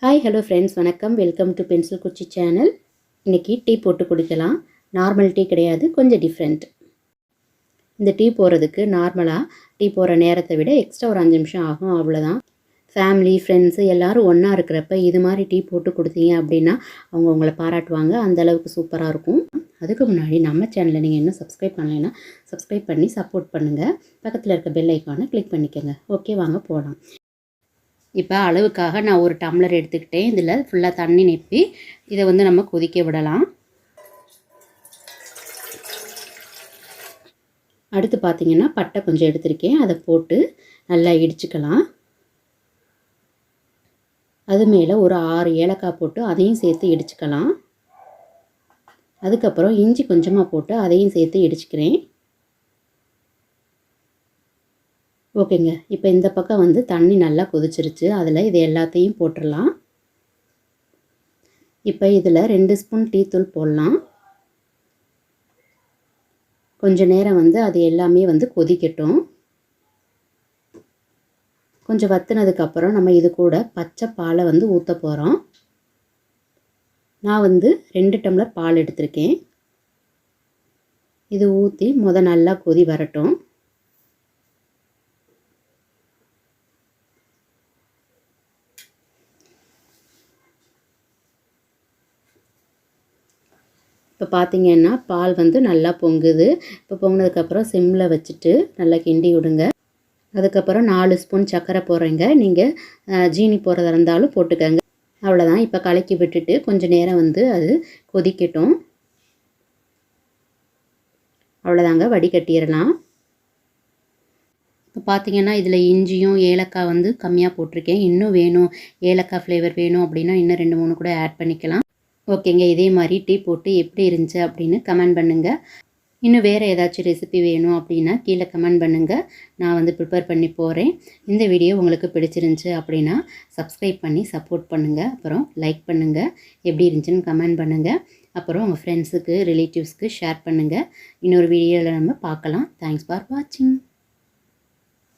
Hi hello friends, வணக்கம். Welcome to pencil குச்சி channel. இன்றைக்கி டீ போட்டு குடிக்கலாம். நார்மல் டீ கிடையாது, கொஞ்சம் டிஃப்ரெண்ட். இந்த டீ போடுறதுக்கு நார்மலாக டீ போடுற நேரத்தை விட எக்ஸ்ட்ரா ஒரு 5 நிமிஷம் ஆகும், அவ்வளோதான். ஃபேமிலி ஃப்ரெண்ட்ஸு எல்லோரும் ஒன்றா இருக்கிறப்ப இது மாதிரி டீ போட்டு கொடுத்தீங்க அப்படின்னா அவங்க உங்களை பாராட்டுவாங்க. அந்தளவுக்கு சூப்பராக இருக்கும். அதுக்கு முன்னாடி நம்ம சேனலை நீங்கள் இன்னும் சப்ஸ்கிரைப் பண்ணலைன்னா சப்ஸ்கிரைப் பண்ணி சப்போர்ட் பண்ணுங்கள். பக்கத்தில் இருக்க பெல் ஐக்கானை கிளிக் பண்ணிக்கோங்க. ஓகே, வாங்க போகலாம். இப்போ அளவுக்காக நான் ஒரு டம்ளர் எடுத்துக்கிட்டேன். இதில் ஃபுல்லாக தண்ணி நிப்பி இதை நம்ம கொதிக்க விடலாம். அடுத்து பார்த்திங்கன்னா பட்டை கொஞ்சம் எடுத்திருக்கேன், அதை போட்டு நல்லா இடிச்சுக்கலாம். அது மேலே ஒரு 6 ஏலக்காய் போட்டு அதையும் சேர்த்து இடிச்சுக்கலாம். அதுக்கப்புறம் இஞ்சி கொஞ்சமாக போட்டு அதையும் சேர்த்து இடிச்சுக்கிறேன். ஓகேங்க, இப்போ இந்த பக்கம் தண்ணி நல்லா கொதிச்சிருச்சு. அதில் இது எல்லாத்தையும் போட்டுடலாம். இப்போ இதில் 2 ஸ்பூன் டீ தூள் போடலாம். கொஞ்ச நேரம் அது எல்லாமே கொதிக்கட்டும். கொஞ்சம் வற்றினதுக்கப்புறம் நம்ம இது கூட பச்சை பாலை ஊற்ற போகிறோம். நான் 2 டம்ளர் பால் எடுத்திருக்கேன். இது ஊற்றி நல்லா கொதி வரட்டும். இப்போ பார்த்திங்கன்னா பால் நல்லா பொங்குது. இப்போ பொங்கினதுக்கப்புறம் சிம்மில் வச்சுட்டு நல்லா கிண்டி விடுங்க. அதுக்கப்புறம் 4 ஸ்பூன் சர்க்கரை போடுறேங்க. நீங்கள் ஜீனி போடுறதா இருந்தாலும் போட்டுக்கோங்க. அவ்வளோதான். இப்போ கலக்கி விட்டுட்டு கொஞ்சம் நேரம் அது கொதிக்கட்டும். அவ்வளோதாங்க, வடிகட்டிடலாம். இப்போ பார்த்திங்கன்னா இதில் இஞ்சியும் ஏலக்காய் கம்மியாக போட்டிருக்கேன். இன்னும் வேணும், ஏலக்காய் ஃப்ளேவர் வேணும் அப்படின்னா இன்னும் 2 3 கூட ஆட் பண்ணிக்கலாம். ஓகேங்க, இதே மாதிரி டீ போட்டு எப்படி இருந்துச்சு அப்படின்னு கமெண்ட் பண்ணுங்கள். இன்னும் வேறு ஏதாச்சும் ரெசிபி வேணும் அப்படின்னா கீழே கமெண்ட் பண்ணுங்கள். நான் ப்ரிப்பேர் பண்ணி போகிறேன். இந்த வீடியோ உங்களுக்கு பிடிச்சிருந்துச்சு அப்படின்னா சப்ஸ்கிரைப் பண்ணி சப்போர்ட் பண்ணுங்கள். அப்புறம் லைக் பண்ணுங்கள். எப்படி இருந்துச்சுன்னு கமெண்ட் பண்ணுங்கள். அப்புறம் உங்கள் ஃப்ரெண்ட்ஸுக்கு ரிலேட்டிவ்ஸ்க்கு ஷேர் பண்ணுங்கள். இன்னொரு வீடியோவில் நம்ம பார்க்கலாம். தேங்க்ஸ் ஃபார் வாட்சிங்.